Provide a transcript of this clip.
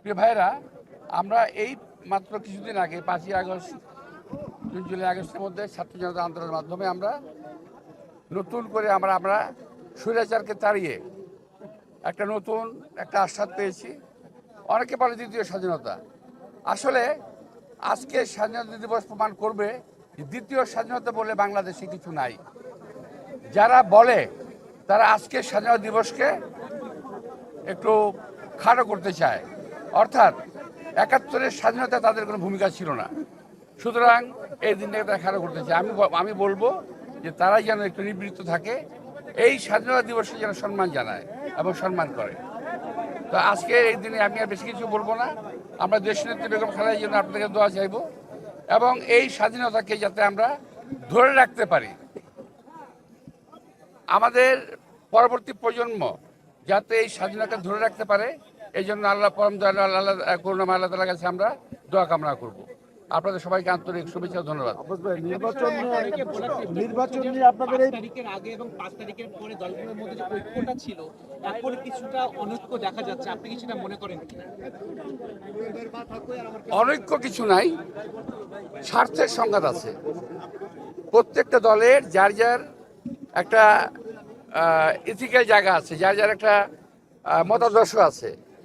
প্রিয় ভাইরা, আমরা এই মাত্র কিছুদিন আগে 5ই আগস্ট, জুলাই আগস্টের মধ্যে ছাত্র জনতা আন্দোলনের মাধ্যমে আমরা নতুন করে আমরা স্বৈরাচারকে তাড়িয়ে একটা নতুন একটা আস্বাদ পেয়েছি। অনেকে বলে দ্বিতীয় স্বাধীনতা। আসলে আজকে স্বাধীনতা দিবস প্রমাণ করবে যে দ্বিতীয় স্বাধীনতা বলে বাংলাদেশে কিছু নাই। যারা বলে তারা আজকের স্বাধীনতা দিবসকে একটু খাটো করতে চায়, অর্থাৎ 71-এর স্বাধীনতা তাদের কোনো ভূমিকা ছিল না, সুতরাং এই দিনটাকে তারা খাটো করতে চায়। আমি বলবো যে তারাই যেন একটু নিবৃত্ত থাকে, এই স্বাধীনতা দিবসে যেন সম্মান জানায় এবং সম্মান করে। তো আজকে এই দিনে আমি আর বেশি কিছু বলবো না। আমরা দেশনেত্রী বেগম খালেদার জন্য আপনাদের দোয়া চাইব এবং এই স্বাধীনতাকে যাতে আমরা ধরে রাখতে পারি, আমাদের পরবর্তী প্রজন্ম যাতে এই স্বাধীনতা ধরে রাখতে পারে, এই জন্য আল্লাহ পরম দয়ালু আল্লাহ করুণাময় আল্লাহ তাআলার কাছে আমরা দোয়া কামনা করব। আপনাদের সবাইকে আন্তরিক শুভেচ্ছা ও ধন্যবাদ। নির্বাচন নিয়ে আপনাদের এই তারিখের আগে এবং 5 তারিখের পরে দলগুলোর মধ্যে যে ঐক্যটা ছিল, তারপরে কিছুটা অনৈক্য দেখা যাচ্ছে, আপনি কি সেটা মনে করেন কিনা? অনৈক্য কিছু নাই, স্বার্থের সংঘাত আছে। প্রত্যেকটা দলের যার যার একটা ইথিক্যাল জায়গা আছে, যার যার একটা মতাদর্শ আছে।